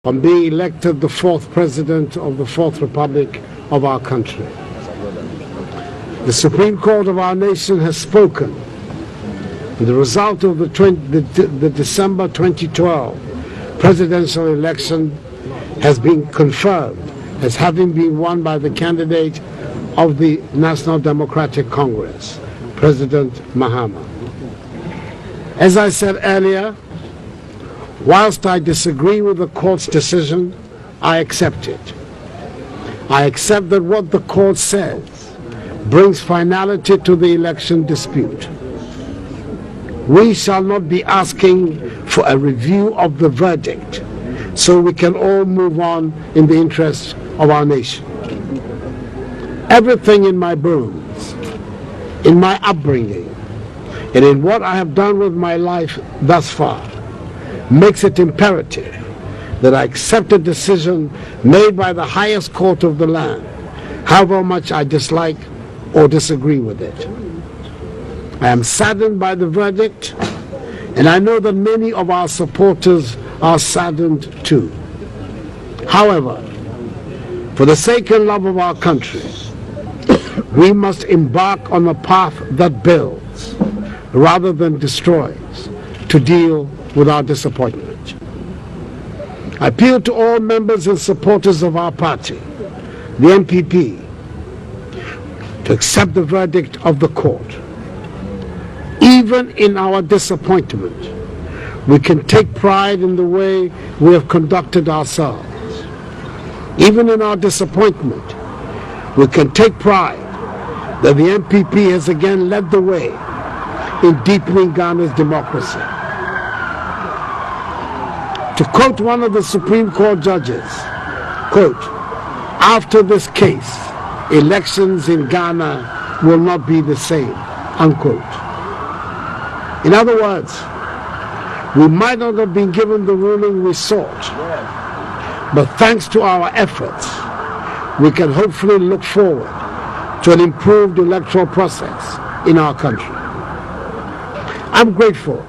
on being elected the fourth president of the fourth republic of our country. The Supreme Court of our nation has spoken. And the result of the December 2012 presidential election has been confirmed as having been won by the candidate of the National Democratic Congress, President Mahama. As I said earlier, whilst I disagree with the court's decision, I accept it. I accept that what the court says brings finality to the election dispute. We shall not be asking for a review of the verdict so we can all move on in the interests of our nation. Everything in my bones, in my upbringing, and in what I have done with my life thus far makes it imperative that I accept a decision made by the highest court of the land, however much I dislike or disagree with it. I am saddened by the verdict, and I know that many of our supporters are saddened too. However, for the sake and love of our country, we must embark on a path that builds rather than destroys to deal with our disappointment. I appeal to all members and supporters of our party, the NPP, to accept the verdict of the court. Even in our disappointment, we can take pride in the way we have conducted ourselves. Even in our disappointment, we can take pride that the NPP has again led the way in deepening Ghana's democracy. To quote one of the Supreme Court judges, quote, "After this case, elections in Ghana will not be the same," unquote. In other words, we might not have been given the ruling we sought, but thanks to our efforts, we can hopefully look forward to an improved electoral process in our country. I'm grateful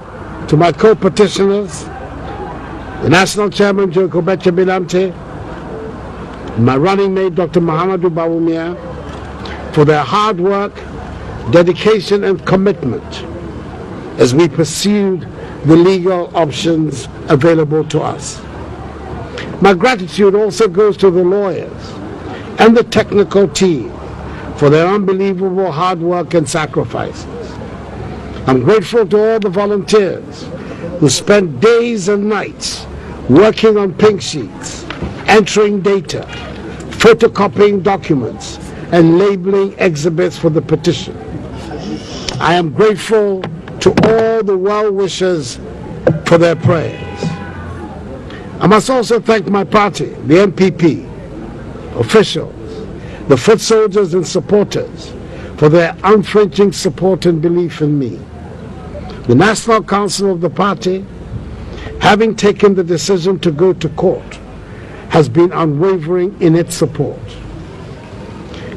to my co-petitioners, the National Chairman, Joe Kobecha Bilante, and my running mate, Dr. Mahamadou Bawumia, for their hard work, dedication, and commitment as we pursued the legal options available to us. My gratitude also goes to the lawyers and the technical team for their unbelievable hard work and sacrifices. I'm grateful to all the volunteers who spent days and nights working on pink sheets, entering data, photocopying documents, and labeling exhibits for the petition. I am grateful to all the well-wishers for their prayers. I must also thank my party, the NPP, officials, the foot soldiers and supporters for their unflinching support and belief in me. The National Council of the party, having taken the decision to go to court, has been unwavering in its support.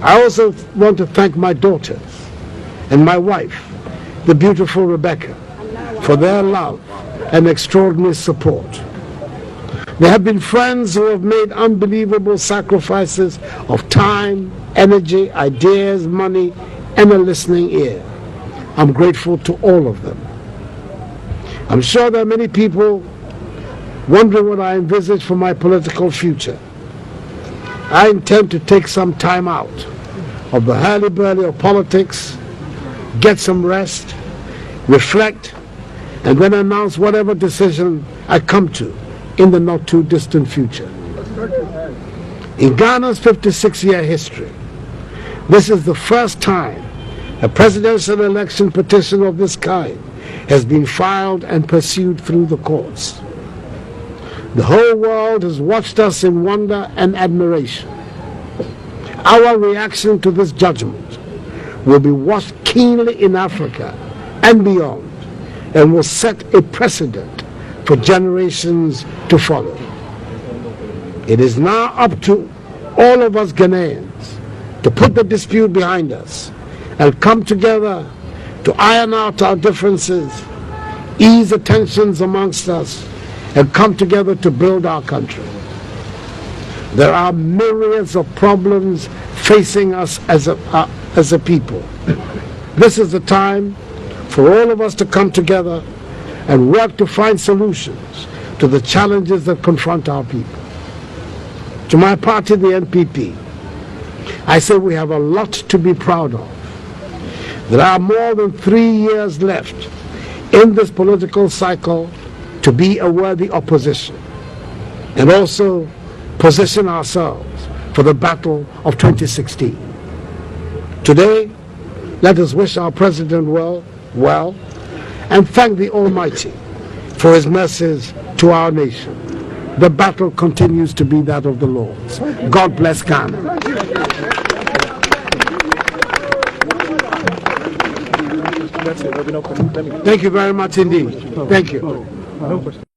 I also want to thank my daughters and my wife, the beautiful Rebecca, for their love and extraordinary support. They have been friends who have made unbelievable sacrifices of time, energy, ideas, money, and a listening ear. I'm grateful to all of them. I'm sure there are many people wondering what I envisage for my political future. I intend to take some time out of the hurly-burly of politics, get some rest, reflect, and then announce whatever decision I come to in the not-too-distant future. In Ghana's 56-year history, this is the first time a presidential election petition of this kind has been filed and pursued through the courts. The whole world has watched us in wonder and admiration. Our reaction to this judgment will be watched keenly in Africa and beyond, and will set a precedent for generations to follow. It is now up to all of us Ghanaians to put the dispute behind us and come together to iron out our differences, ease the tensions amongst us, and come together to build our country. There are myriads of problems facing us as a people. This is the time for all of us to come together and work to find solutions to the challenges that confront our people. To my party, the NPP, I say we have a lot to be proud of. There are more than 3 years left in this political cycle to be a worthy opposition and also position ourselves for the battle of 2016. Today, let us wish our President well and thank the Almighty for his mercies to our nation. The battle continues to be that of the Lord's. God bless Ghana. Thank you very much indeed. Thank you.